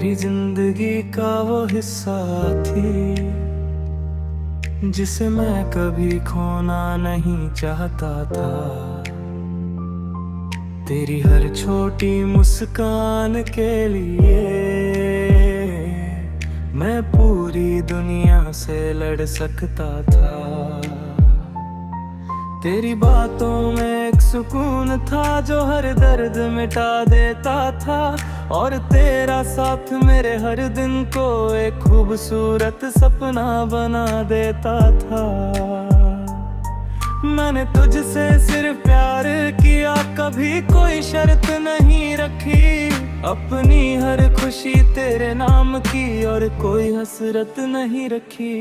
मेरी जिंदगी का वो हिस्सा थी जिसे मैं कभी खोना नहीं चाहता था। तेरी हर छोटी मुस्कान के लिए मैं पूरी दुनिया से लड़ सकता था। तेरी बातों में एक सुकून था जो हर दर्द मिटा देता था, और तेरा साथ मेरे हर दिन को एक खूबसूरत सपना बना देता था। मैंने तुझसे सिर्फ प्यार किया, कभी कोई शर्त नहीं रखी। अपनी हर खुशी तेरे नाम की और कोई हसरत नहीं रखी।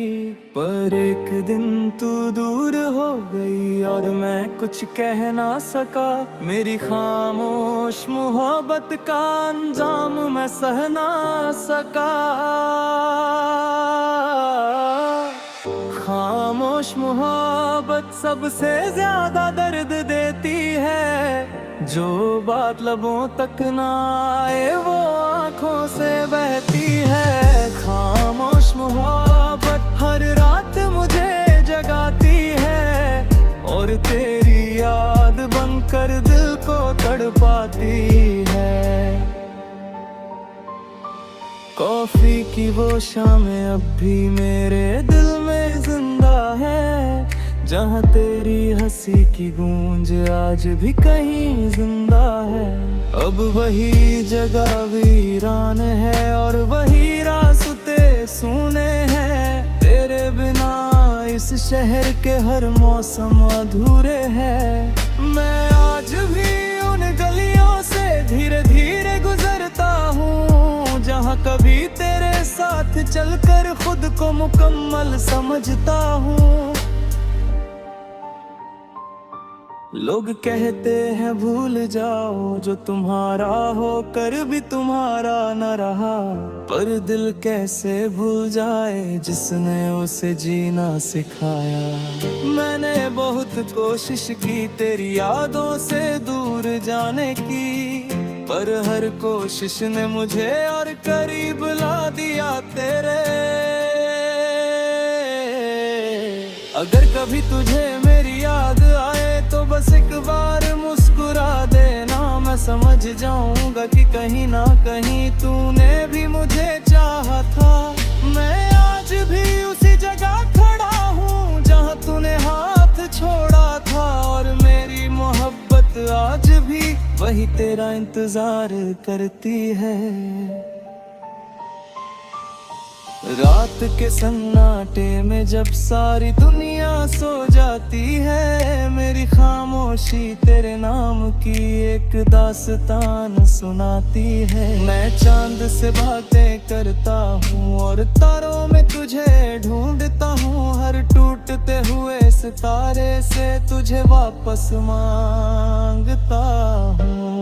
पर एक दिन तू दूर हो गई और मैं कुछ कह ना सका। मेरी खामोश मोहब्बत का अंजाम मैं सह ना सका। खामोश मोहब्बत सबसे ज्यादा दर्द देती है। जो बात लबों तक ना आए वो आंखों से बहती है। खामोश मोहब्बत हर रात मुझे जगाती है, और तेरी याद बनकर दिल को तड़पाती है। कॉफी की वो शामें अब भी मेरे दिल में जिंदा है, जहाँ तेरी हंसी की गूंज आज भी कहीं जिंदा है। अब वही जगह वीरान है और वही रास्ते सूने हैं। तेरे बिना इस शहर के हर मौसम अधूरे हैं। मैं आज भी उन गलियों से धीरे धीरे गुजरता हूँ, जहाँ कभी तेरे साथ चलकर खुद को मुकम्मल समझता हूँ। लोग कहते हैं भूल जाओ जो तुम्हारा होकर भी तुम्हारा न रहा, पर दिल कैसे भूल जाए जिसने उसे जीना सिखाया। मैंने बहुत कोशिश की तेरी यादों से दूर जाने की, पर हर कोशिश ने मुझे और करीब ला दिया तेरे। अगर कभी तुझे मेरी याद आए तो बस एक बार मुस्कुरा देना। मैं समझ जाऊंगा कि कहीं ना कहीं तूने भी मुझे चाहा था। मैं आज भी उसी जगह खड़ा हूँ जहाँ तूने हाथ छोड़ा था, और मेरी मोहब्बत आज भी वही तेरा इंतजार करती है। रात के सन्नाटे में जब सारी दुनिया सो जाती है, मेरी खामोशी तेरे नाम की एक दास्तान सुनाती है। मैं चांद से बातें करता हूँ और तारों में तुझे ढूंढता हूँ। हर टूटते हुए सितारे से तुझे वापस मांगता हूँ।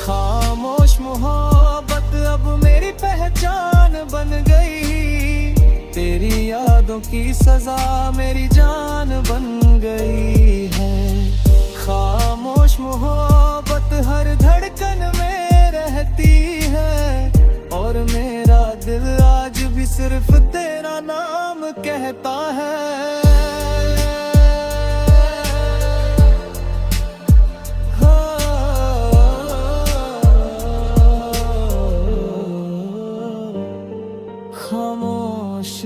खामोश मोहब्बत अब मेरी पहचान बन गई। तेरी यादों की सजा मेरी जान बन गई है। खामोश मोहब्बत हर धड़कन में रहती है, और मेरा दिल आज भी सिर्फ तेरा नाम कहता है। खामोश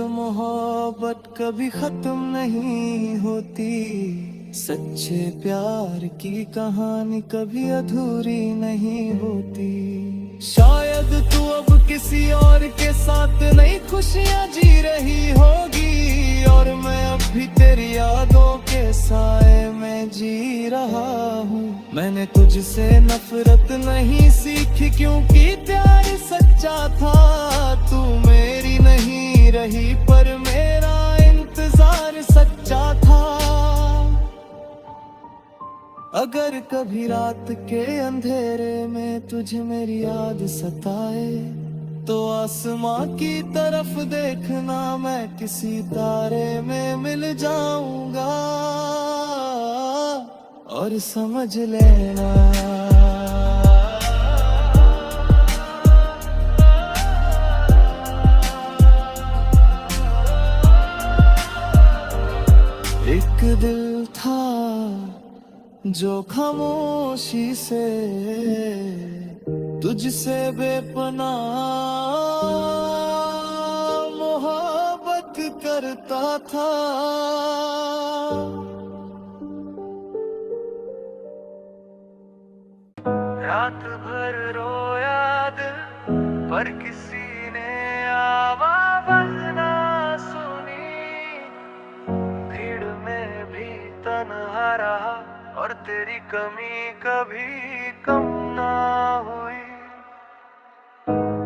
मोहब्बत कभी खत्म नहीं होती, सच्चे प्यार की कहानी कभी अधूरी नहीं होती। शायद तू अब किसी और के साथ नई खुशियाँ जी रही होगी, और मैं अब भी तेरी यादों के साए में जी रहा हूँ। मैंने तुझसे नफरत नहीं सीखी क्योंकि प्यार सच्चा था। तू मेरी नहीं रही पर मेरा इंतजार सच्चा था। अगर कभी रात के अंधेरे में तुझे मेरी याद सताए, तो आसमां की तरफ देखना, मैं किसी तारे में मिल जाऊंगा। और समझ लेना जो खामोशी से तुझसे बेपनाह मोहब्बत करता था। रात भर रोया दिल पर किसी ने आवाज ना सुनी। भीड़ में भी तन्हा रहा और तेरी कमी कभी कम ना हुई।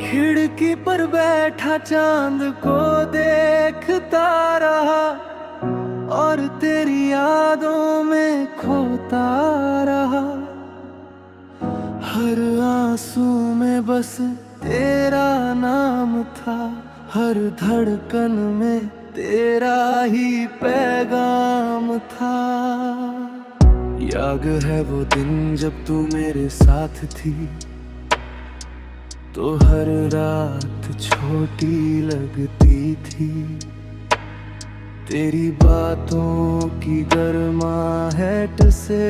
खिड़की पर बैठा चांद को देखता रहा और तेरी यादों में खोता रहा। हर आंसू में बस तेरा नाम था, हर धड़कन में तेरा ही पैगाम था। याद है वो दिन जब तू मेरे साथ थी, तो हर रात छोटी लगती थी। तेरी बातों की गर्माहट से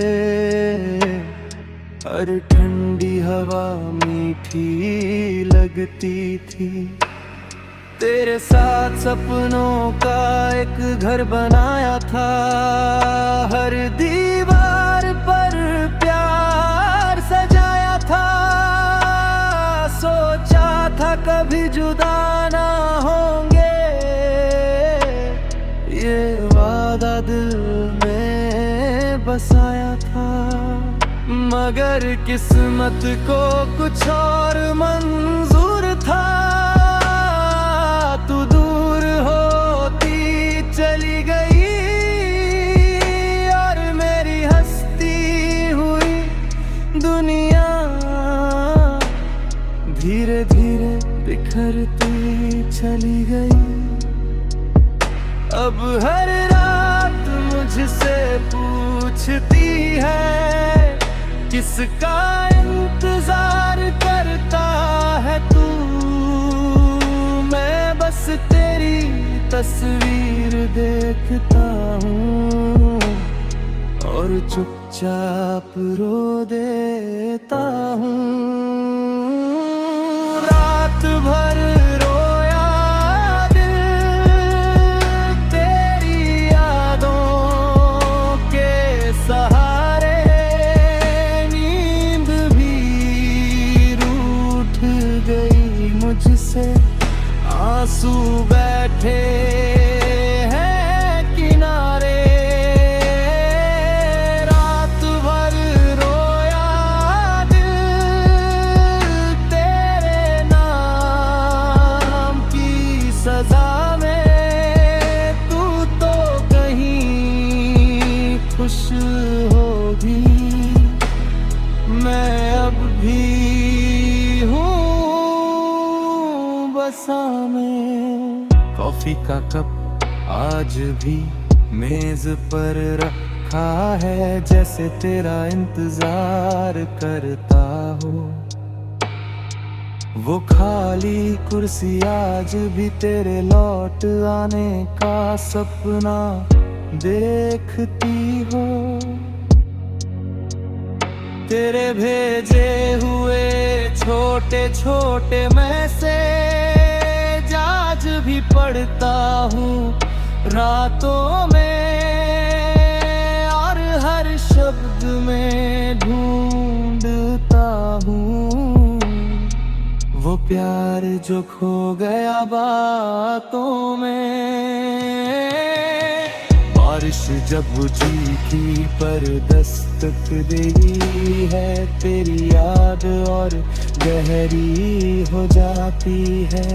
हर ठंडी हवा मीठी लगती थी। तेरे साथ सपनों का एक घर बनाया था, हर दीवार पर प्यार सजाया था। सोचा था कभी जुदा ना होंगे, ये वादा दिल में बसाया था। मगर किस्मत को कुछ और मंजूर था। तू दूर होती चली गई और मेरी हंसती हुई दुनिया धीरे धीरे बिखरती चली गई। अब हर रात मुझसे पूछती है, किसका इंतजार करता है तू। मैं बस तेरी तस्वीर देखता हूँ और चुपचाप रो देता हूँ। रात भर रोया दिल तेरी यादों के सहारे। नींद भी रूठ गई मुझसे, आंसू बैठे हैं किनारे। रात भर रोया दिल तेरे नाम की सजा में। तू तो कहीं खुश होगी, मैं अब भी हूँ बसा में। कॉफी का कप आज भी मेज पर रखा है, जैसे तेरा इंतजार करता हो। वो खाली कुर्सी आज भी तेरे लौट आने का सपना देखती हो। तेरे भेजे हुए छोटे छोटे मैसेज आज भी पढ़ता हूँ रातों में, और हर शब्द में ढूंढता हूँ वो प्यार जो खो गया बातों में। बारिश जब चीखी पर दस्तक देती है, तेरी याद और गहरी हो जाती है।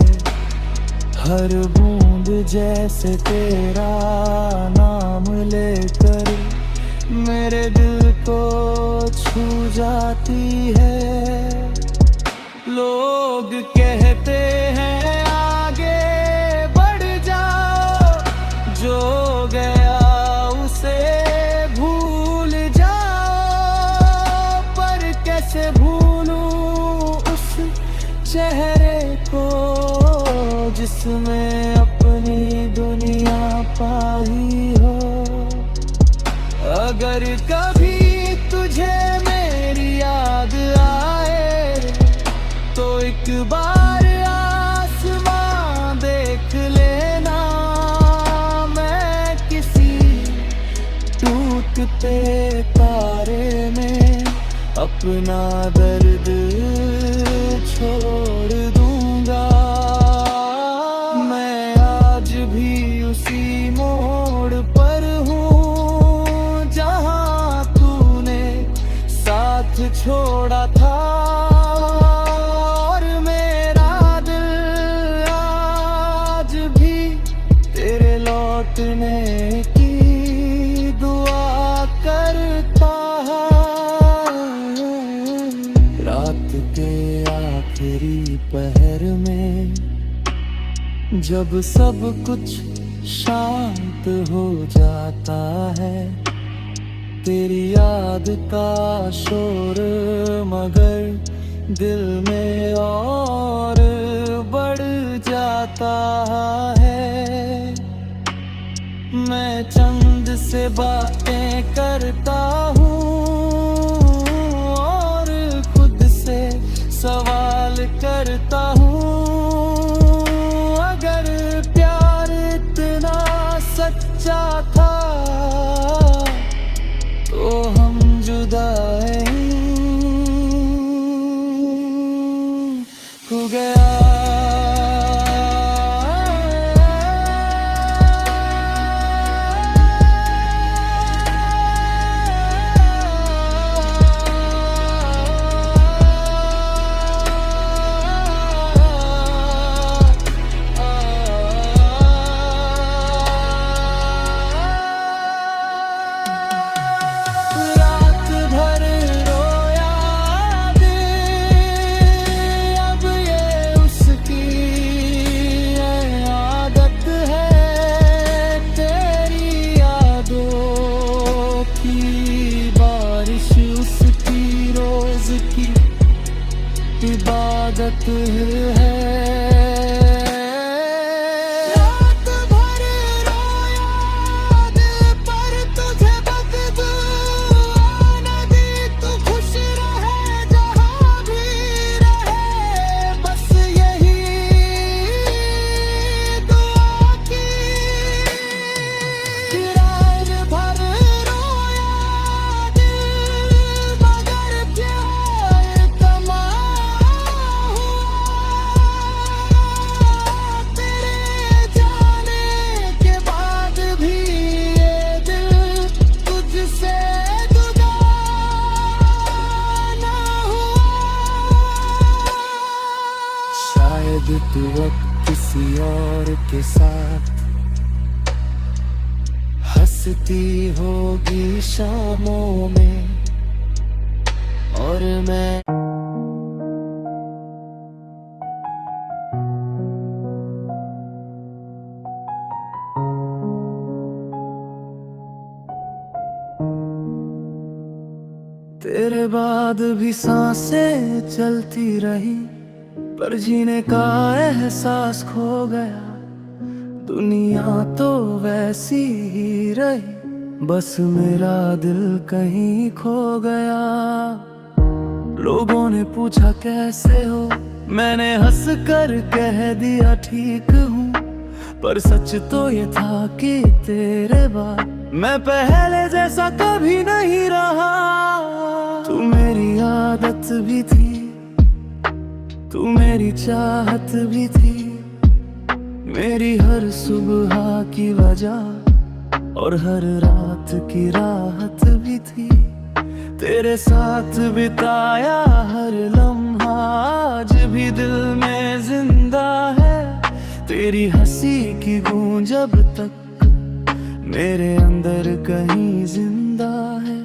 हर बूंद जैसे तेरा नाम लेकर मेरे दिल को छू जाती है। लोग कहते हैं आगे बढ़ जाओ, जो गया उसे भूल जाओ। पर कैसे भूलूं उस चेहरे को जिसमें अपनी दुनिया पाई हो। अगर कभी अपना दर्द छोड़ दूंगा। मैं आज भी उसी मोड़ पर हूँ जहाँ तूने साथ छोड़ा था। और मेरा दिल आज भी तेरे लौटने की दुआ करता है। रात के आखिरी पहर में जब सब कुछ शांत हो जाता है, तेरी याद का शोर मगर दिल में और बढ़ जाता है। मैं चंद से बातें करता हूँ और खुद से सवाल करता हूँ। अगर प्यार इतना सच्चा था तो हम जुदाई हो गया। इबादत है। रात भर रोया दिल पर तुझे बददुआ न दी। तू खुश रहे जहाँ भी रहे, बस यही दुआ की। रात भर रोया दिल मगर प्यार कमा तू अब किसी और के साथ हंसती होगी शामों में, और मैं तेरे बाद भी सांसें चलती रही, पर जीने का एहसास खो गया। दुनिया तो वैसी ही रही, बस मेरा दिल कहीं खो गया। लोगों ने पूछा कैसे हो, मैंने हंस कर कह दिया ठीक हूँ। पर सच तो ये था कि तेरे बाद मैं पहले जैसा कभी नहीं रहा। तू मेरी आदत भी थी, तू मेरी चाहत भी थी, मेरी हर सुबह की वजह और हर रात की राहत भी थी। तेरे साथ बिताया हर लम्हा आज भी दिल में जिंदा है। तेरी हंसी की गूंज अब तक मेरे अंदर कहीं जिंदा है।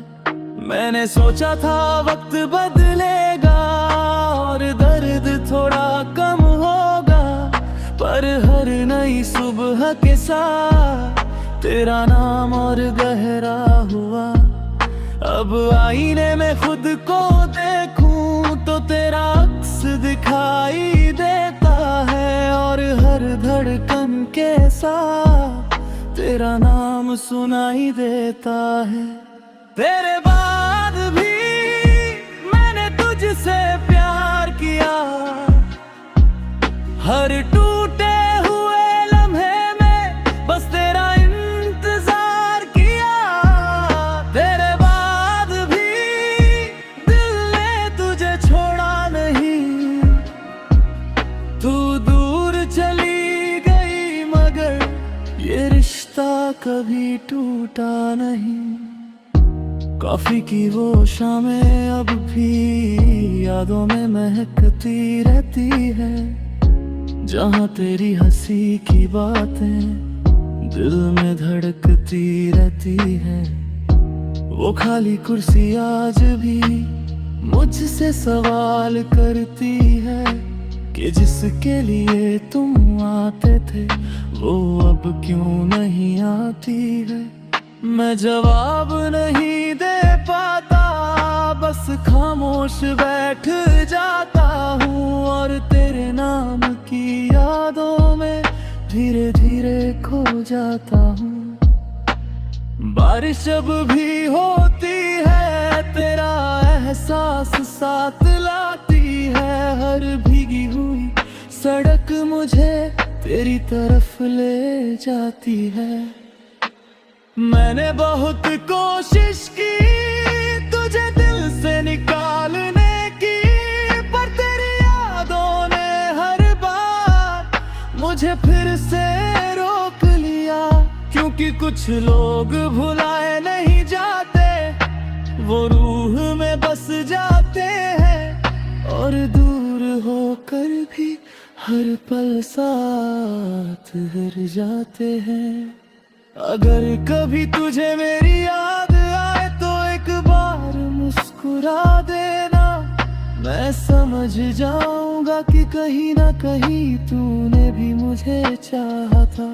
मैंने सोचा था वक्त बदलेगा और दर्द थोड़ा कम होगा, पर हर नई सुबह के साथ तेरा नाम और गहरा हुआ। अब आईने में खुद को देखूं तो तेरा अक्स दिखाई देता है, और हर धड़कन के साथ तेरा नाम सुनाई देता है। तेरे बाद भी मैंने तुझसे प्यार किया, हर टूटे हुए लम्हे में बस तेरा इंतजार किया। तेरे बाद भी दिल ने कभी टूटा नहीं। कॉफी की वो शामें अब भी यादों में महकती रहती है, जहाँ तेरी हंसी की बातें दिल में धड़कती रहती है। वो खाली कुर्सी आज भी मुझसे सवाल करती है कि जिसके लिए तुम आते थे वो अब क्यों नहीं आती है। मैं जवाब नहीं दे पाता, बस खामोश बैठ जाता हूँ और तेरे नाम की यादों में धीरे धीरे खो जाता हूँ। बारिश जब भी होती है तेरा एहसास साथ लाती है, हर भीगी हुई सड़क मुझे तेरी तरफ ले जाती है। मैंने बहुत कोशिश की तुझे दिल से निकालने की, पर तेरी यादों ने हर बार मुझे फिर से रोक लिया। क्योंकि कुछ लोग भुलाए नहीं जाते, वो रूह में बस जाते हैं और दूर होकर भी हर पल साथ रह जाते हैं। अगर कभी तुझे मेरी याद आए तो एक बार मुस्कुरा देना, मैं समझ जाऊंगा कि कहीं ना कहीं तूने भी मुझे चाहा था।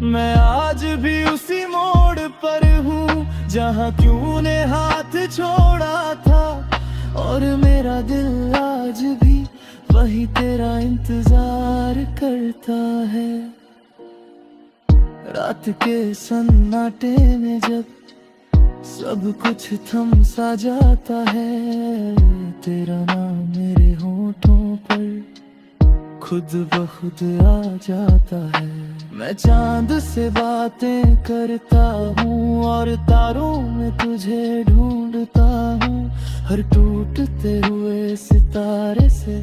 मैं आज भी उसी मोड़ पर हूँ जहाँ क्यों ने हाथ छोड़ा था, और मेरा दिल आज भी वही तेरा इंतजार करता है। रात के सन्नाटे में जब सब कुछ थम सा जाता है, तेरा नाम मेरे होठों पर खुद ब खुद आ जाता है। मैं चांद से बातें करता हूँ और तारों में तुझे ढूंढता हूँ, हर टूटते हुए सितारे से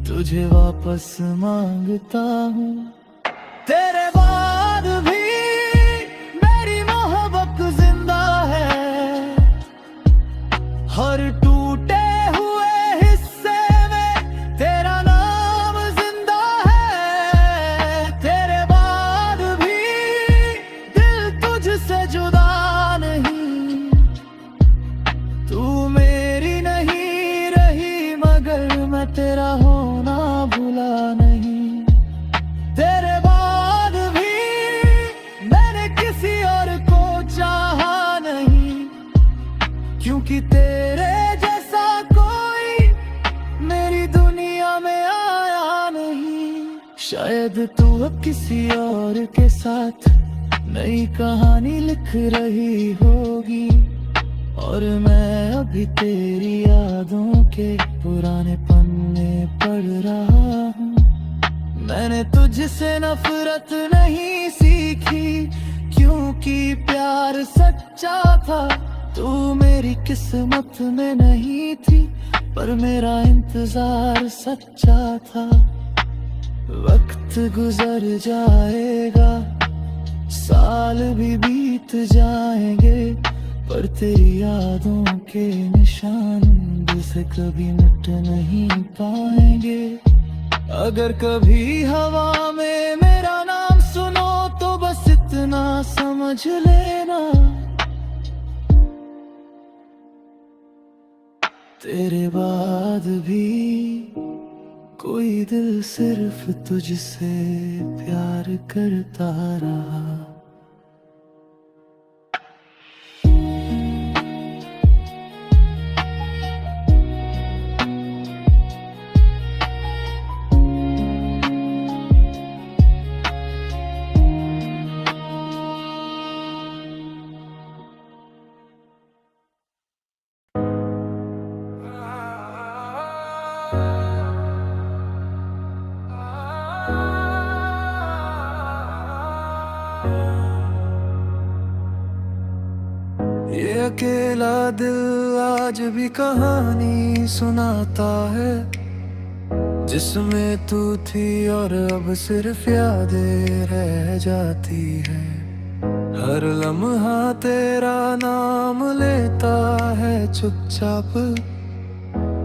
तुझे वापस मांगता हूँ। तेरे बाद भी मेरी मोहब्बत जिंदा है, हर टूटे हुए हिस्से में तेरा नाम जिंदा है। तेरे बाद भी दिल तुझसे जुदा नहीं, तू मेरी नहीं रही मगर मैं तेरा होना भुला नहीं। तेरे बाद भी मैंने किसी और को चाहा नहीं, क्योंकि तेरे जैसा कोई मेरी दुनिया में आया नहीं। शायद तू अब किसी और के साथ नई कहानी लिख रही होगी, और मैं अभी तेरी यादों के पुराने पन्ने पढ़ रहा हूँ। मैंने तुझसे नफरत नहीं सीखी, क्योंकि प्यार सच्चा था। तू मेरी किस्मत में नहीं थी, पर मेरा इंतजार सच्चा था। वक्त गुजर जाएगा, साल भी बीत जाएंगे, पर तेरी यादों के निशान दिल से कभी मिट नहीं पाएंगे। अगर कभी हवा में मेरा नाम सुनो तो बस इतना समझ लेना, तेरे बाद भी कोई दिल सिर्फ तुझसे प्यार करता रहा। ये अकेला दिल आज भी कहानी सुनाता है, जिसमें तू थी और अब सिर्फ यादें रह जाती है। हर लम्हा तेरा नाम लेता है चुपचाप,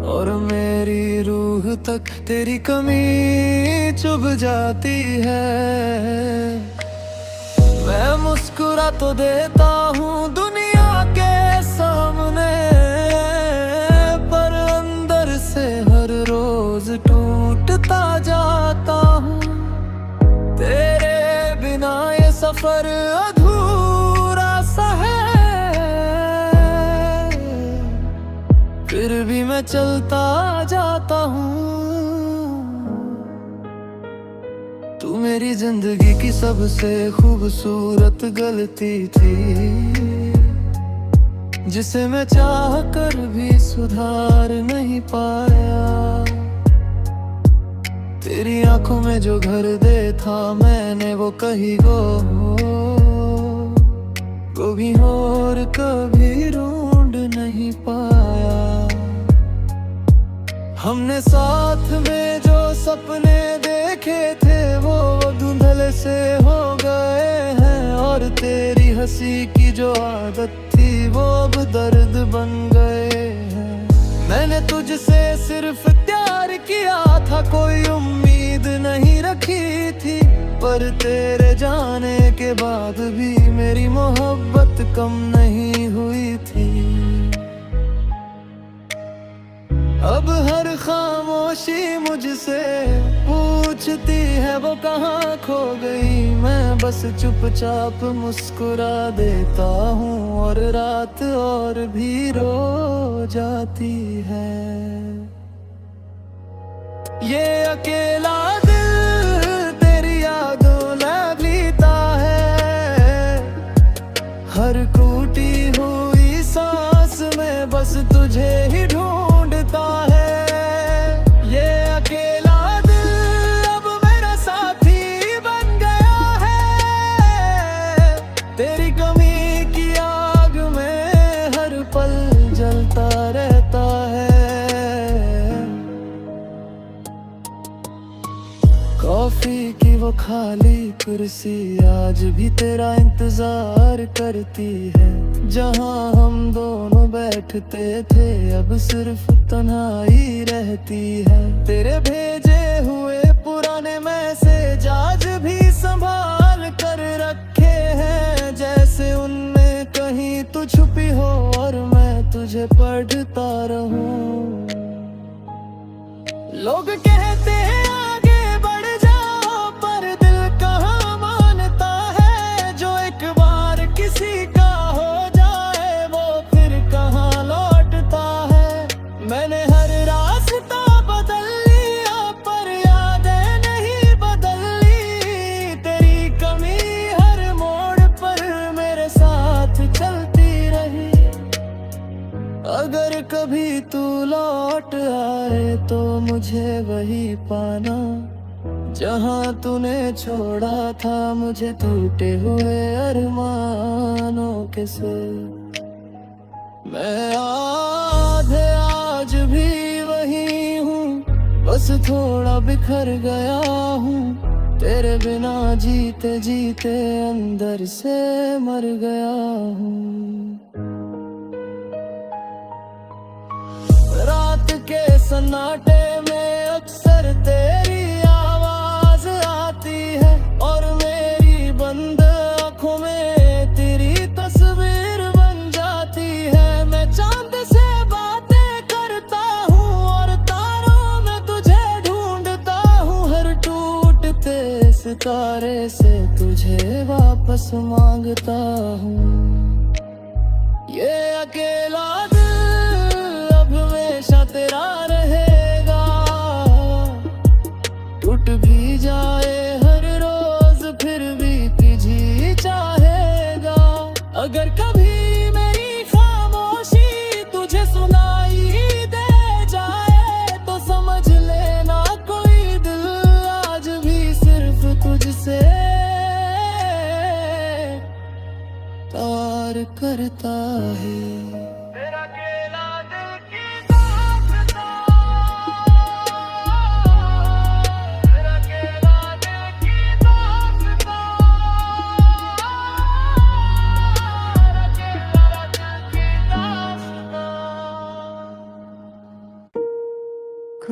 और मेरी रूह तक तेरी कमी चुभ जाती है। मैं मुस्कुरा तो देता हूँ दुनिया के सामने, पर अंदर से हर रोज टूटता जाता हूँ। तेरे बिना ये सफर अधूरा सा है, फिर भी मैं चलता जाता हूँ। तू मेरी जिंदगी की सबसे खूबसूरत गलती थी, जिसे मैं चाह कर भी सुधार नहीं पाया। तेरी आंखों में जो घर दे था मैंने वो कहीं को भी और कभी ढूंढ नहीं पाया। हमने साथ में जो सपने देखे थे वो धुंधले से हो गए हैं, और तेरी हंसी की जो आदत थी वो अब दर्द बन गए हैं। मैंने तुझसे सिर्फ प्यार किया था, कोई उम्मीद नहीं रखी थी, पर तेरे जाने के बाद भी मेरी मोहब्बत कम नहीं हुई थी। अब हर खामोशी मुझसे पूछती है वो कहाँ खो गई। मैं बस चुपचाप मुस्कुरा देता हूँ, और रात और भी रो जाती है। ये अकेला दिल तेरी यादों में बीता है, हर टूटी हुई सांस में बस तुझे ही ढूंढता है। ये अकेला दिल अब मेरा साथी बन गया है, तेरी कमी की आग में हर पल जलता रहता है। कॉफी की वो खाली कुर्सी आज भी तेरा इंतजार करती है, जहाँ हम दोनों बैठते थे अब सिर्फ तन्हाई रहती है। तेरे भेजे हुए पुराने मैसेज आज भी संभाल कर रखे हैं, जैसे उनमें कहीं तू छुपी हो और मैं तुझे पढ़ता रहूं। लोग कहते हैं आगे बढ़ जाओ, पर दिल कहाँ मानता है। जो एक बार किसी का हो जाए वो फिर कहाँ लौटता है। मैंने हर रास्ता बदल लिया पर यादें नहीं बदली, तेरी कमी हर मोड़ पर मेरे साथ चलती रही। अगर कभी तू लौट आए तो मुझे वही पाना, जहाँ तूने छोड़ा था मुझे टूटे हुए अरमानों के साथ। मैं आधे आज भी वही हूँ, बस थोड़ा बिखर गया हूँ। तेरे बिना जीते जीते अंदर से मर गया हूँ। रात के सन्नाटे में अक्सर तेरी आवाज आती है, और मेरी बंद आँखों में तेरी तस्वीर बन जाती है। मैं चांद से बातें करता हूँ और तारों में तुझे ढूंढता हूँ, हर टूटते सितारे से तुझे वापस मांगता हूँ। ये अकेला हमेशा तेरा रहेगा, टूट भी जाए हर रोज फिर भी तुझे चाहेगा। अगर कभी मेरी खामोशी तुझे सुनाई दे जाए तो समझ लेना कोई दिल आज भी सिर्फ तुझसे प्यार करता है।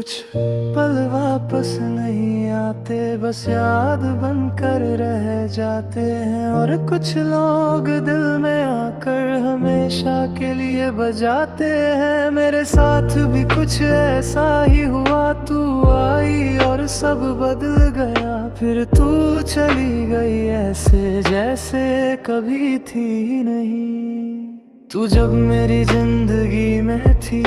कुछ पल वापस नहीं आते, बस याद बनकर रह जाते हैं। और कुछ लोग दिल में आकर हमेशा के लिए बजाते हैं। मेरे साथ भी कुछ ऐसा ही हुआ, तू आई और सब बदल गया। फिर तू चली गई ऐसे जैसे कभी थी ही नहीं। तू जब मेरी जिंदगी में थी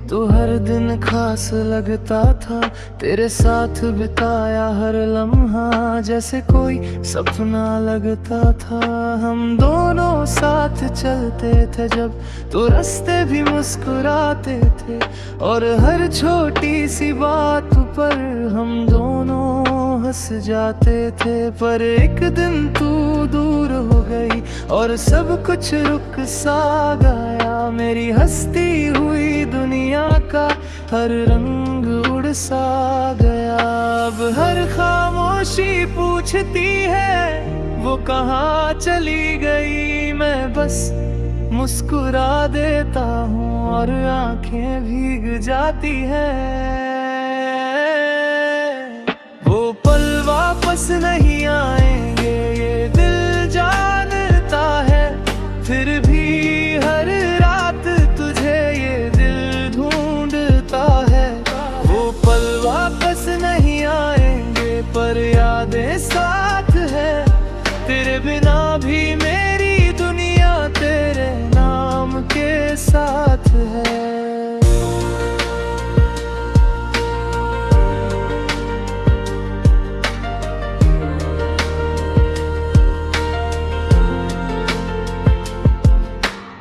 तो हर दिन खास लगता था। तेरे साथ बिताया हर लम्हा जैसे कोई सपना लगता था। हम दोनों साथ चलते थे जब तो रास्ते भी मुस्कुराते थे। और हर छोटी सी बात पर हम दोनों हंस जाते थे। पर एक दिन तू दूर हो गई और सब कुछ रुक सा गया। मेरी हंसती हुई दुनिया का हर रंग उड़ सा गया। अब हर खामोशी पूछती है वो कहाँ चली गई। मैं बस मुस्कुरा देता हूँ और आंखें भीग जाती हैं। वो पल वापस नहीं आएंगे ये दिल जानता है। फिर भी हर रात तुझे ये दिल ढूंढता है। वो पल वापस नहीं आएंगे पर यादें साथ है। तेरे बिना भी मेरी दुनिया तेरे नाम के साथ है।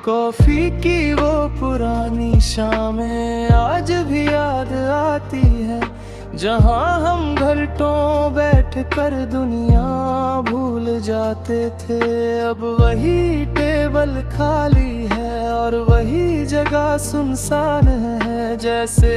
कॉफी की वो पुरानी शामें आज भी याद आती है। जहाँ हम घंटों बैठ कर दुनिया भूल जाते थे। अब वही टेबल खाली है और वही जगह सुनसान है। जैसे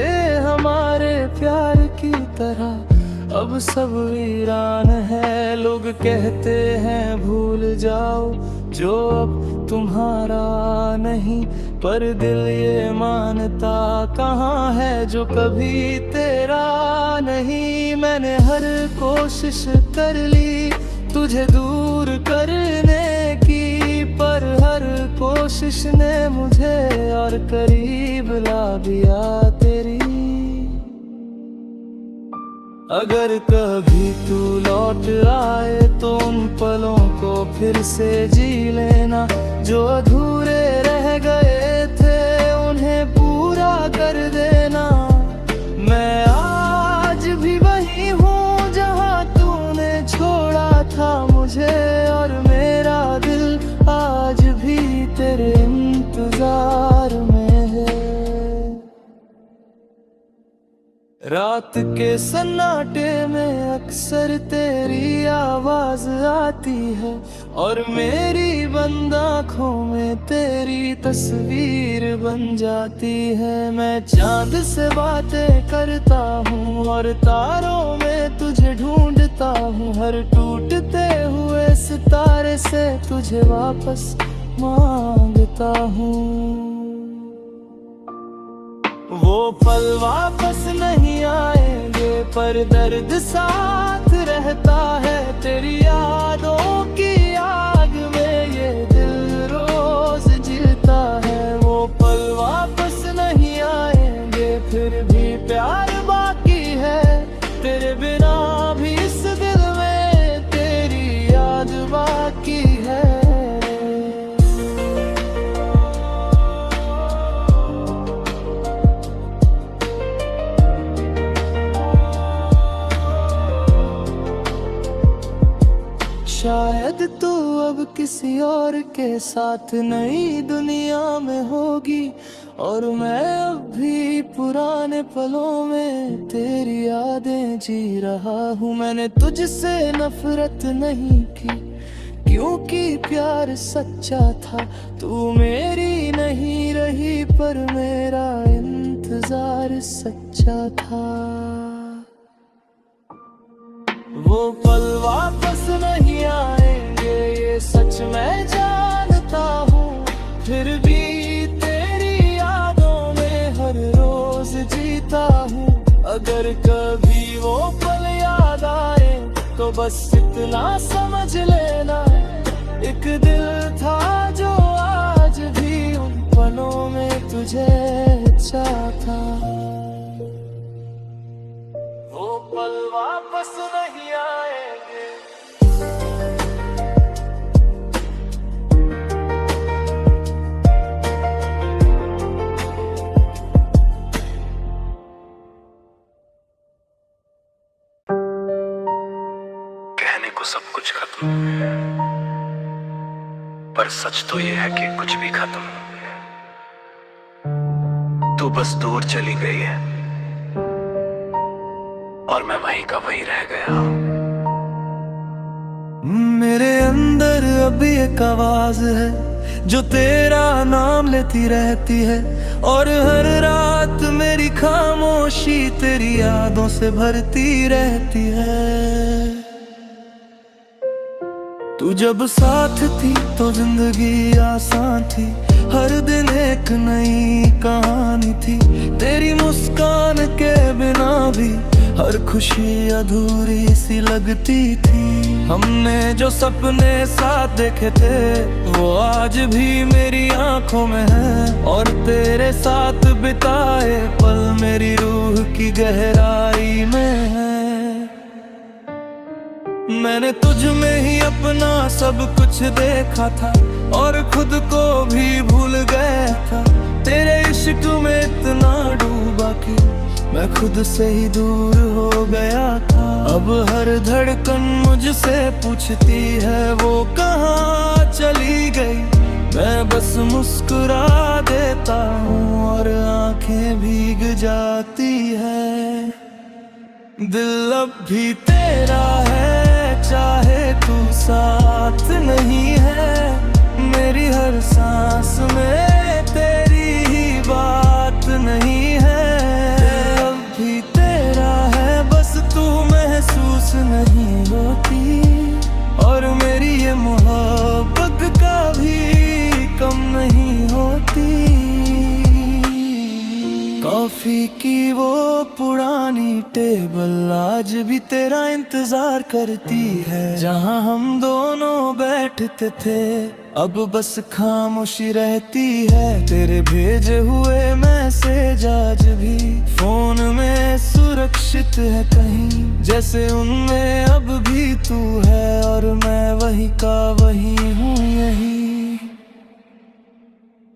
हमारे प्यार की तरह अब सब वीरान है। लोग कहते हैं भूल जाओ जो अब तुम्हारा नहीं, पर दिल ये मानता कहाँ है जो कभी तेरा नहीं। मैंने हर कोशिश कर ली तुझे दूर करने की, पर हर कोशिश ने मुझे और करीब ला दिया तेरी। अगर कभी तू लौट आए तो उन पलों को फिर से जी लेना। जो अधूरे रह गए थे उन्हें पूरा कर देना। मैं आज भी वही हूँ जहाँ तूने छोड़ा था मुझे। और मेरा दिल आज भी तेरे इंतजार में है। रात के सन्नाटे में अक्सर तेरी आवाज आती है। और मेरी बंद आँखों में तेरी तस्वीर बन जाती है। मैं चांद से बातें करता हूँ और तारों में तुझे ढूंढता हूँ। हर टूटते हुए सितारे से तुझे वापस मांगता हूँ। वो पल वापस नहीं आएंगे पर दर्द साथ रहता है। तेरी यादों की आग में ये दिल रोज जीता है। वो पल वापस नहीं आएंगे फिर भी प्यार बाकी है। तेरे बिना भी इस दिल में तेरी याद बाकी है। शायद तू अब किसी और के साथ नई दुनिया में होगी। और मैं अब भी पुराने पलों में तेरी यादें जी रहा हूँ। मैंने तुझसे नफरत नहीं की क्योंकि प्यार सच्चा था। तू मेरी नहीं रही पर मेरा इंतजार सच्चा था। वो पल वापस नहीं आएंगे ये सच मैं जानता हूँ। फिर भी तेरी यादों में हर रोज जीता हूँ। अगर बस इतना समझ लेना, एक दिल था जो आज भी उन पलों में तुझे चाहता। वो पल वापस नहीं आएंगे। कहने को सब कुछ खत्म, पर सच तो ये है कि कुछ भी खत्म। तू बस दूर चली गई है और मैं वहीं का वहीं रह गया। मेरे अंदर अभी एक आवाज है जो तेरा नाम लेती रहती है, और हर रात मेरी खामोशी तेरी यादों से भरती रहती है। तू जब साथ थी तो जिंदगी आसान थी, हर दिन एक नई कहानी थी। तेरी मुस्कान के बिना भी हर खुशी अधूरी सी लगती थी। हमने जो सपने साथ देखे थे वो आज भी मेरी आंखों में है, और तेरे साथ बिताए पल मेरी रूह की गहराई में है। मैंने तुझ में ही अपना सब कुछ देखा था और खुद को भी भूल गया था। तेरे इश्क में इतना डूबा कि मैं खुद से ही दूर हो गया था। अब हर धड़कन मुझसे पूछती है वो कहाँ चली गई। मैं बस मुस्कुरा देता हूँ और आंखें भीग जाती है। दिल अब भी तेरा है चाहे तू साथ नहीं है। मेरी हर सांस में तेरी ही बात नहीं है। दिल अब भी तेरा है बस तू महसूस नहीं होती, और मेरी ये मोहब्बत कभी कम नहीं होती। कॉफी की वो पुरानी टेबल आज भी तेरा इंतजार करती है। जहाँ हम दोनों बैठते थे अब बस खामोशी रहती है। तेरे भेजे हुए मैसेज आज भी फोन में सुरक्षित है कहीं, जैसे उनमें अब भी तू है और मैं वही का वही हूँ यही।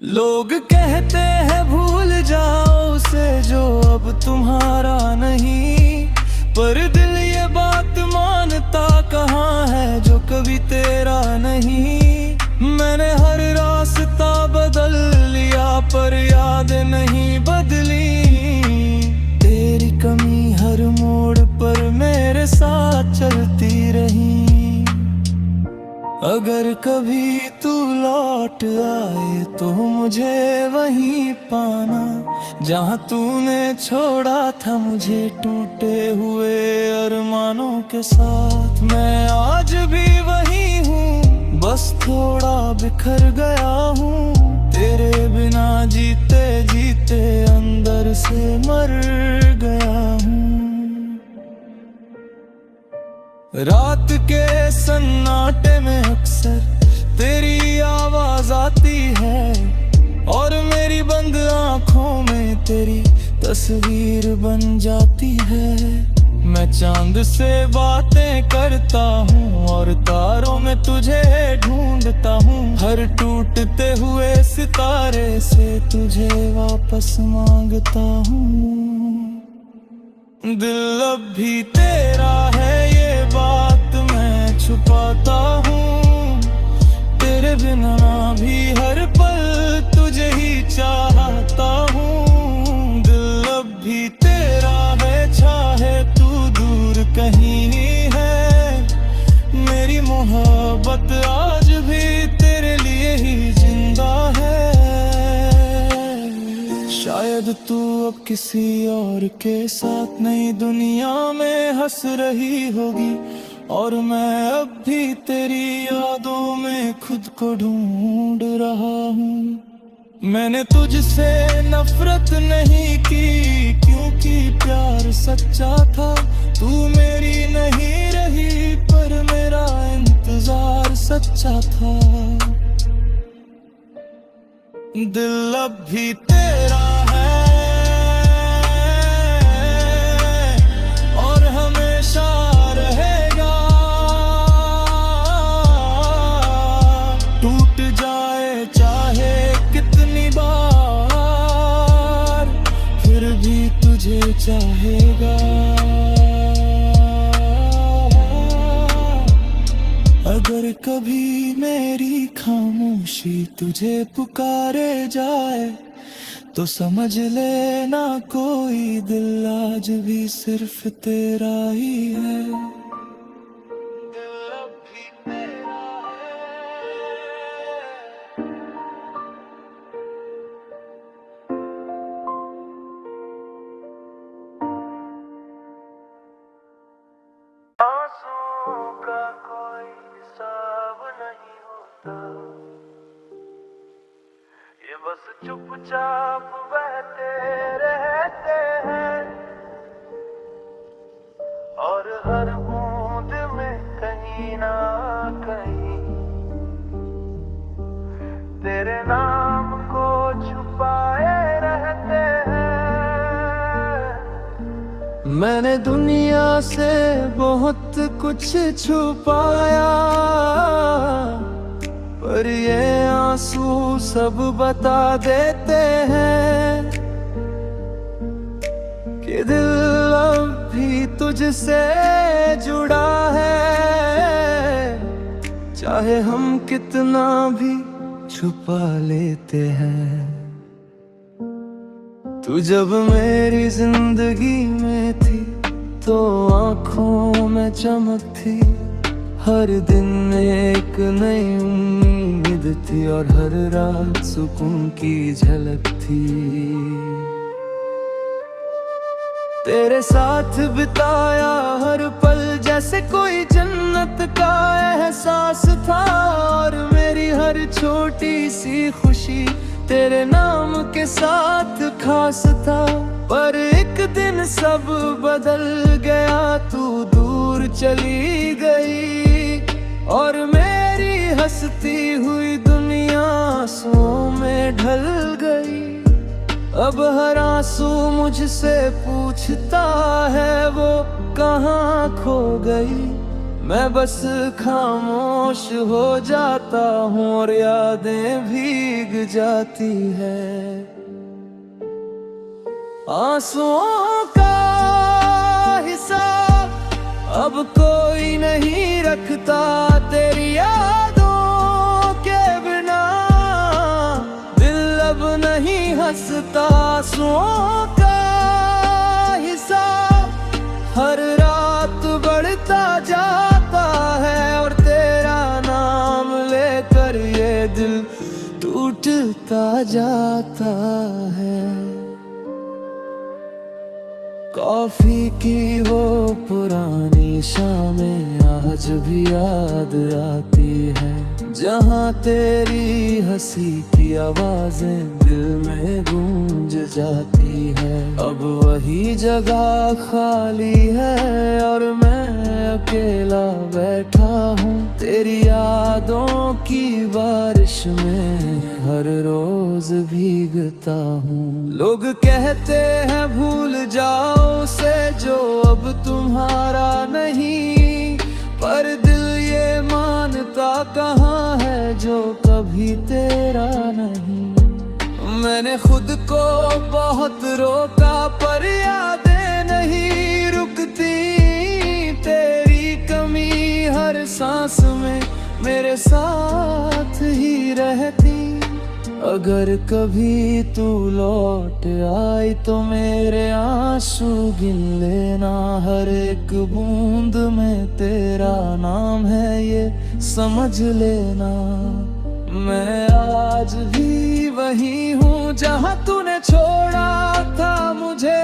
लोग कहते हैं भूल जाओ उसे जो अब तुम्हारा नहीं, पर दिल ये बात मानता कहाँ है जो कभी तेरा नहीं। मैंने हर रास्ता बदल लिया पर याद नहीं बदली। तेरी कमी हर मोड़ पर मेरे साथ चलती रही। अगर कभी तू लौट आए तो मुझे वहीं पाना, जहाँ तूने छोड़ा था मुझे टूटे हुए अरमानों के साथ। मैं आज भी वहीं हूँ बस थोड़ा बिखर गया हूँ। तेरे बिना जीते जीते अंदर से मर गया हूँ। रात के सन्नाटे में अक्सर तेरी आवाज आती है, और मेरी बंद आंखों में तेरी तस्वीर बन जाती है। मैं चांद से बातें करता हूँ और तारों में तुझे ढूंढता हूँ। हर टूटते हुए सितारे से तुझे वापस मांगता हूँ। दिल अब भी तेरा है ये बात मैं छुपाता हूँ। तेरे बिना भी हर पल तुझे ही चाहता हूँ। दिल अब भी तेरा है चाहे तू दूर कहीं है। मेरी मोहब्बत आज भी तेरे लिए ही जिंदा है। शायद तू अब किसी और के साथ नई दुनिया में हंस रही होगी, और मैं अब भी तेरी यादों में खुद को ढूंढ रहा हूँ। मैंने तुझसे नफरत नहीं की क्योंकि प्यार सच्चा था। तू मेरी नहीं रही पर सोचा था। दिल अब भी तेरा है और हमेशा रहेगा। टूट जाए चाहे कितनी बार, फिर भी तुझे चाहेगा। अगर कभी मेरी खामोशी तुझे पुकारे जाए, तो समझ लेना कोई दिल आज भी सिर्फ तेरा ही है। दिल अब भी तेरा है। आंसुओं का कोई हिसाब नहीं होता, ये बस चुपचाप बहते रहते हैं। और हर बूंद में कहीं ना कहीं तेरे नाम को छुपाए रहते हैं। मैंने दुनिया से बहुत कुछ छुपाया, पर ये आंसू सब बता देते हैं कि दिल अब भी तुझसे जुड़ा है, चाहे हम कितना भी छुपा लेते हैं। तू जब मेरी जिंदगी में थी तो आंखों में चमक थी, हर दिन एक नई उम्मीद थी और हर रात सुकून की झलक थी। तेरे साथ बिताया हर पल जैसे कोई जन्नत का एहसास था, और मेरी हर छोटी सी खुशी तेरे नाम के साथ खास था। पर एक दिन सब बदल गया, तू दूर चली गई और मेरी हंसती हुई दुनिया आंसुओं में ढल गई। अब हर आंसू मुझसे पूछता है वो कहाँ खो गई। मैं बस खामोश हो जाता हूँ और यादें भीग जाती है। आंसुओं का हिसाब अब कोई नहीं रखता, तेरी यादों के बिना दिल अब नहीं हंसता। आंसुओं का हिसाब हर रात बढ़ता जाता है, और तेरा नाम लेकर ये दिल टूटता जाता है। कॉफी की वो पुरानी शामें आज भी याद आती है, जहाँ तेरी हंसी की आवाजें दिल में गूंज जाती है। अब वही जगह खाली है और मैं अकेला बैठा हूँ, तेरी यादों की बारिश में हर रोज भीगता हूँ। लोग कहते हैं भूल जाओ उसे जो अब तुम्हारा नहीं, पर दिल ये मानता कहाँ है जो कभी तेरा नहीं। मैंने खुद को बहुत रोका पर यादें नहीं रुकती, तेरी कमी हर सांस में मेरे साथ ही रहती। अगर कभी तू लौट आई तो मेरे आंसू गिन लेना, हर एक बूंद में तेरा नाम है ये समझ लेना। मैं आज भी वही हूँ जहाँ तूने छोड़ा था मुझे,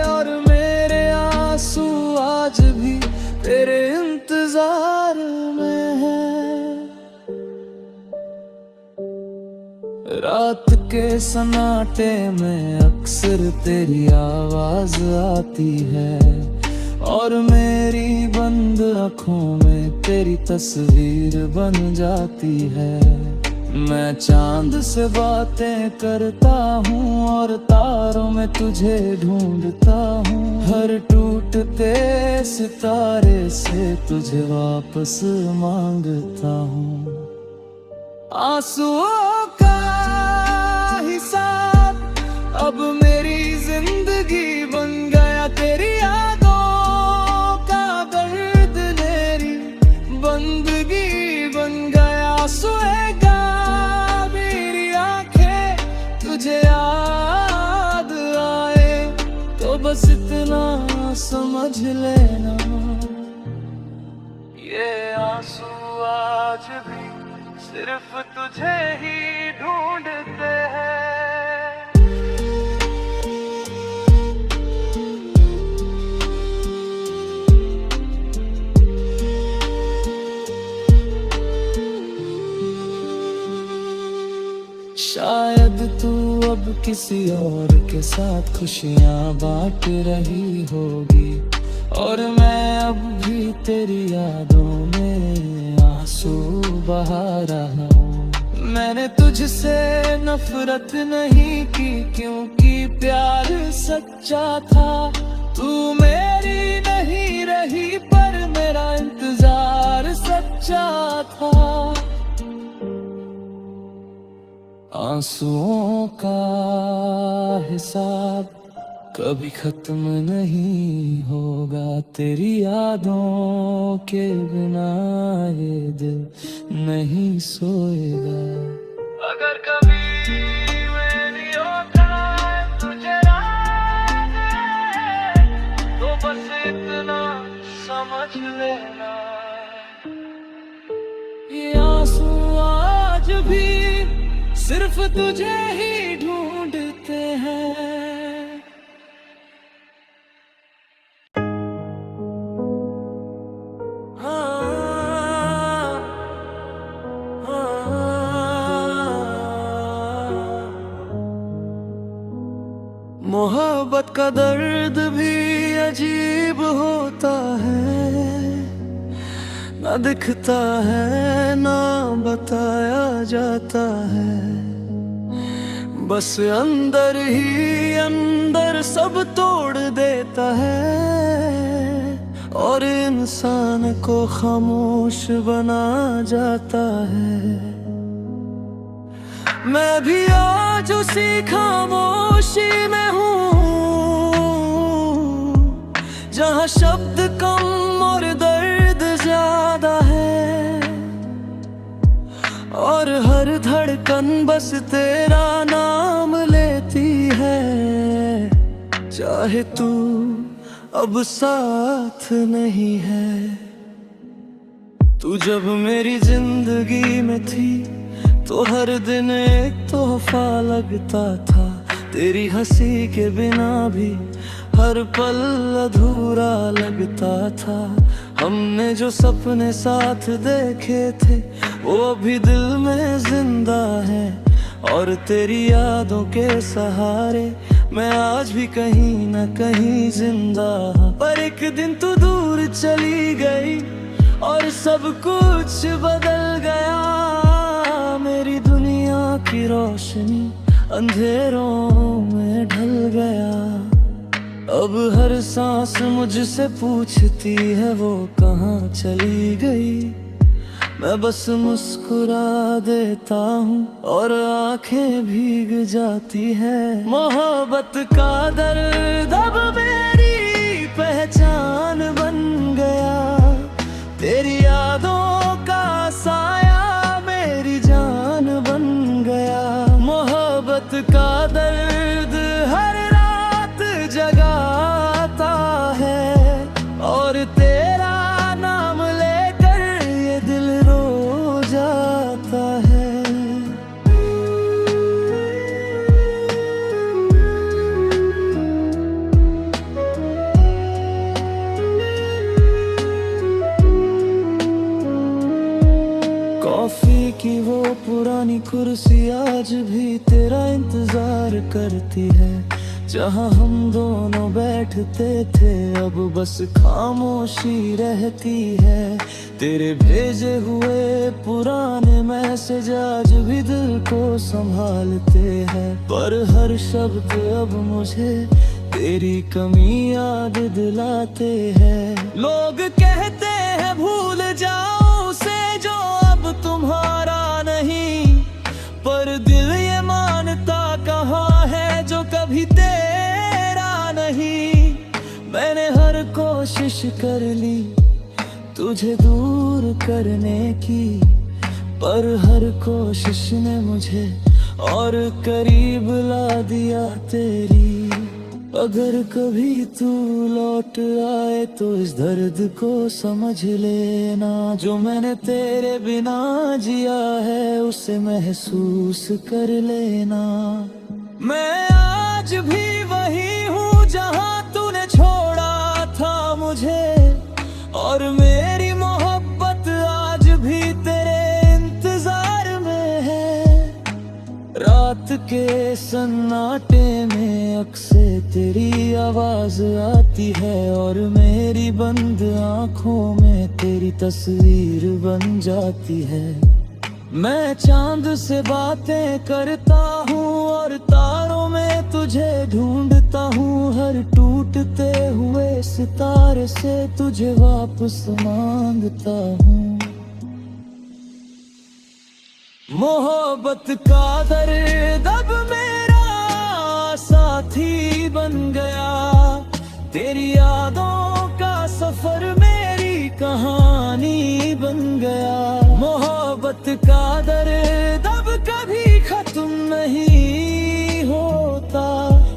और मेरे आंसू आज भी तेरे इंतजार में है। रात के सन्नाटे में अक्सर तेरी आवाज आती है, और मेरी बंद आँखों में तेरी तस्वीर बन जाती है। मैं चांद से बातें करता हूँ और तारों में तुझे ढूंढता हूँ। हर टूटते सितारे से तुझे वापस मांगता हूँ। आंसुओं का हिसाब अब मेरी जिंदगी बन गया। तेरी यादों का दर्द मेरी बंदगी बन गया। सोएगा मेरी आंखें तुझे याद आए तो बस इतना समझ लेना, ये आंसू आज भी सिर्फ तुझे ही ढूंढते हैं। शायद तू अब किसी और के साथ खुशियां बांट रही होगी और मैं अब भी तेरी यादों में आंसू बहा रहा हूँ। मैंने तुझसे नफरत नहीं की क्योंकि प्यार सच्चा था। तू मेरी नहीं रही पर मेरा इंतजार सच्चा था। आंसुओं का हिसाब कभी खत्म नहीं होगा। तेरी यादों के बिना ये दिल नहीं सोएगा। अगर कभी मेरी औकात तुझे रात है तो बस इतना समझ लेना, ये आंसू आज भी सिर्फ तुझे ही ढूंढते हैं। मोहब्बत का दर्द भी अजीब होता है, ना दिखता है ना बताया जाता है। बस अंदर ही अंदर सब तोड़ देता है और इंसान को खामोश बना जाता है। मैं भी आज उसी खामोशी में हूँ जहाँ शब्द कम और दर्द ज्यादा है और हर धड़कन बस तेरा नाम लेती है। चाहे तू अब साथ नहीं है। तू जब मेरी जिंदगी में थी तो हर दिन एक तोहफा लगता था। तेरी हंसी के बिना भी हर पल अधूरा लगता था। हमने जो सपने साथ देखे थे वो अभी दिल में जिंदा है और तेरी यादों के सहारे मैं आज भी कहीं न कहीं जिंदा। पर एक दिन तू दूर चली गई और सब कुछ बदल गया। मेरी दुनिया की रोशनी अंधेरों में ढल गया। अब हर सांस मुझसे पूछती है वो कहाँ चली गई। मैं बस मुस्कुरा देता हूँ और आंखें भीग जाती है। मोहब्बत का दर्द अब मेरी पहचान बन गया। तेरी यादों का साया मेरी जान बन गया। मोहब्बत का दर्द हर रात जगाता है और तेरा नाम लेकर ये दिल रो जाता है। कॉफी की वो पुरानी कुर्सी आज भी तेरा इंतजार करती है। जहाँ हम दोनों बैठते थे अब बस खामोशी रहती है। तेरे भेजे हुए पुराने मैसेज आज भी दिल को संभालते हैं, पर हर शब्द अब मुझे तेरी कमी याद दिलाते हैं। लोग कहते हैं भूल जाओ उसे जो अब तुम्हारा नहीं, पर दिल ये मानता कहाँ है जो कभी तेरा नहीं। मैंने हर कोशिश कर ली तुझे दूर करने की, पर हर कोशिश ने मुझे और करीब ला दिया तेरी। अगर कभी तू लौट आए तो इस दर्द को समझ लेना, जो मैंने तेरे बिना जिया है उसे महसूस कर लेना। मैं आज भी वही हूँ जहाँ तूने छोड़ा था मुझे, और मेरी मोहब्बत आज भी तेरे इंतजार में है। रात के सन्नाटे में अक्सर तेरी आवाज आती है, और मेरी बंद आंखों में तेरी तस्वीर बन जाती है। मैं चांद से बातें करता हूँ और तारों में तुझे ढूंढता हूँ, हर टूटते हुए सितारे से तुझे वापस मांगता हूँ। मोहब्बत का दर्द अब मेरा साथी बन गया, तेरी यादों का सफर मेरी कहानी बन गया। मोहब्बत का दर्द अब कभी खत्म नहीं होता,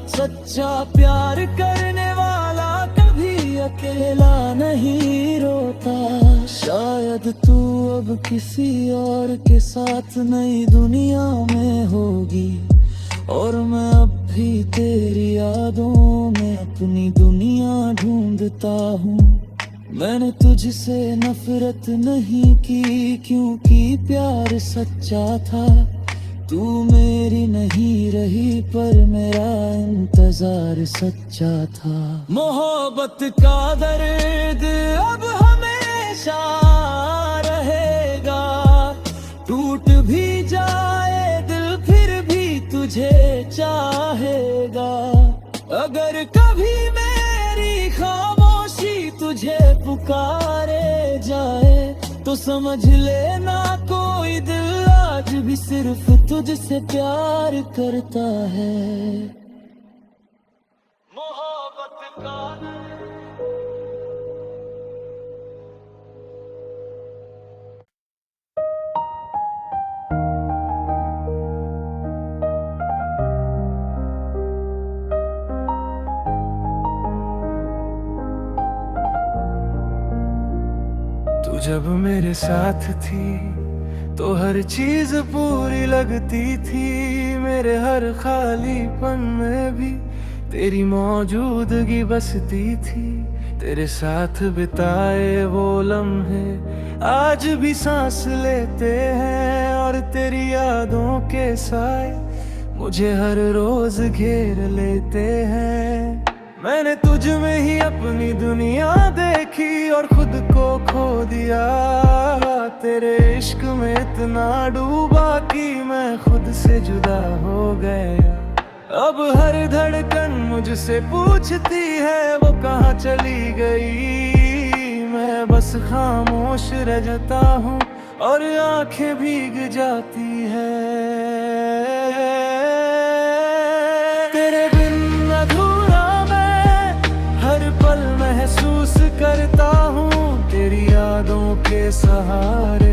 सच्चा प्यार करने वाला कभी अकेला नहीं रोता। शायद तू अब किसी और के साथ नई दुनिया में होगी, और मैं अब भी तेरी यादों में अपनी दुनिया ढूंढता हूँ। मैंने तुझसे नफरत नहीं की क्योंकि प्यार सच्चा था, तू मेरी नहीं रही पर मेरा इंतजार सच्चा था। मोहब्बत का दर्द अब हमेशा रहेगा, टूट भी जाए दिल फिर भी तुझे चाहेगा। अगर कभी मेरी खामोशी तुझे पुकारे जाए तो समझ लेना कोई दिल आज भी सिर्फ तुझसे प्यार करता है। मोहब्बत का तू जब मेरे साथ थी तो हर चीज पूरी लगती थी, मेरे हर खालीपन में भी तेरी मौजूदगी बसती थी। तेरे साथ बिताए वो लम्हे आज भी सांस लेते हैं, और तेरी यादों के साए मुझे हर रोज घेर लेते हैं। मैंने तुझ में ही अपनी दुनिया देखी और खुद को खो दिया, तेरे इश्क में इतना डूबा कि मैं खुद से जुदा हो गया। अब हर धड़कन मुझसे पूछती है वो कहाँ चली गई, मैं बस खामोश रह जाता हूँ और आंखें भीग जाती है। तेरे बिन अधूरा मैं हर पल महसूस करता हूँ, तेरी यादों के सहारे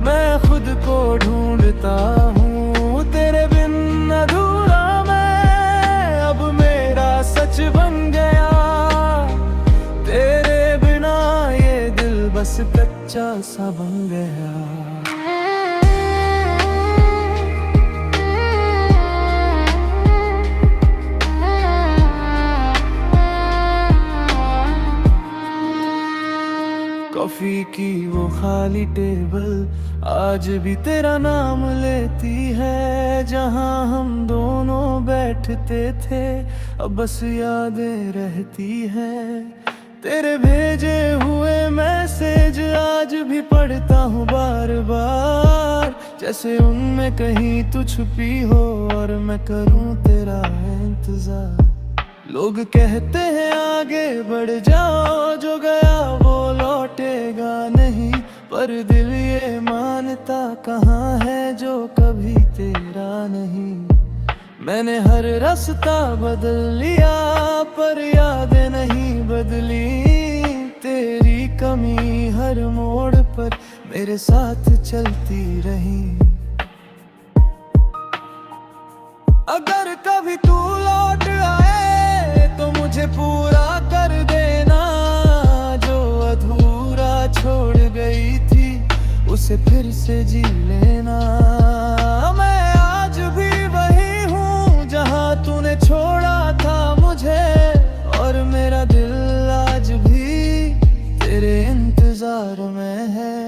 मैं खुद को ढूंढता हूँ। तेरे बिन अधूरा मैं अब मेरा सच बन गया, तेरे बिना ये दिल बस कच्चा सा बन गया। कॉफी की वो खाली टेबल आज भी तेरा नाम लेती है, जहाँ हम दोनों बैठते थे अब बस यादें रहती हैं। तेरे भेजे हुए मैसेज आज भी पढ़ता हूँ बार बार, जैसे उनमें कहीं तू छुपी हो और मैं करूँ तेरा इंतजार। लोग कहते हैं आगे बढ़ जाओ, जो गया वो लौटेगा नहीं, पर दिल ये मानता कहाँ है जो कभी तेरा नहीं। मैंने हर रास्ता बदल लिया पर यादें नहीं बदली, तेरी कमी हर मोड़ पर मेरे साथ चलती रही। अगर कभी तू लौट आए तो मुझे पूरा कर देना, जो अधूरा छोड़ गई थी उसे फिर से जी लेना। मैं आज भी वही हूँ जहाँ तूने छोड़ा था मुझे, और मेरा दिल आज भी तेरे इंतजार में है।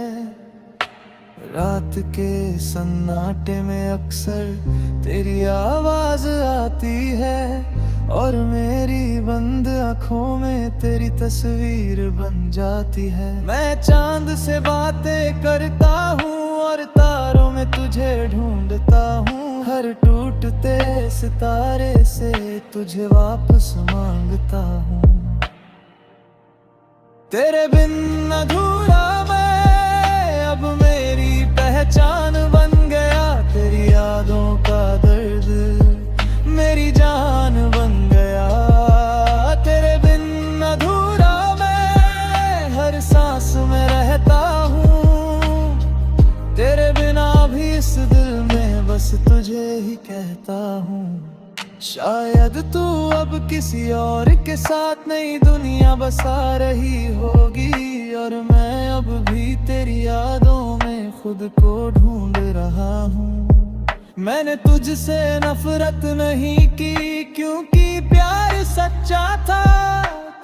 रात के सन्नाटे में अक्सर तेरी आवाज आती है, और मेरी बंद आँखों में तेरी तस्वीर बन जाती है। मैं चांद से बातें करता हूँ और तारों में तुझे ढूंढता हूँ, हर टूटते सितारे से तुझे वापस मांगता हूँ। तेरे बिन अधूरा मैं अब मेरी पहचान बन गया, तेरी यादों का दर्द मेरी जान बन गया। तेरे बिन अधूरा मैं हर सांस में रहता हूँ, तेरे बिना भी इस दिल में बस तुझे ही कहता हूँ। शायद तू अब किसी और के साथ नई दुनिया बसा रही होगी, और मैं अब भी तेरी यादों में खुद को ढूंढ रहा हूँ। मैंने तुझसे नफरत नहीं की क्योंकि प्यार सच्चा था,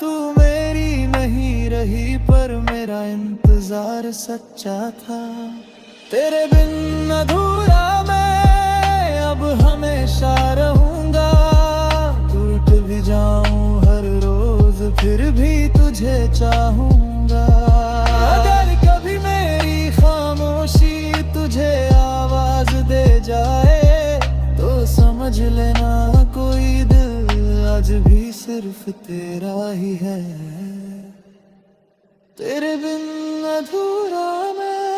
तू मेरी नहीं रही पर मेरा इंतजार सच्चा था। तेरे बिन अधूरा मैं अब हमेशा रहूंगा, टूट भी जाऊं हर रोज फिर भी तुझे चाहूंगा। अगर कभी मेरी खामोशी तुझे आवाज दे जाए तो समझ लेना कोई दिल आज भी सिर्फ तेरा ही है। तेरे बिन अधूरा मैं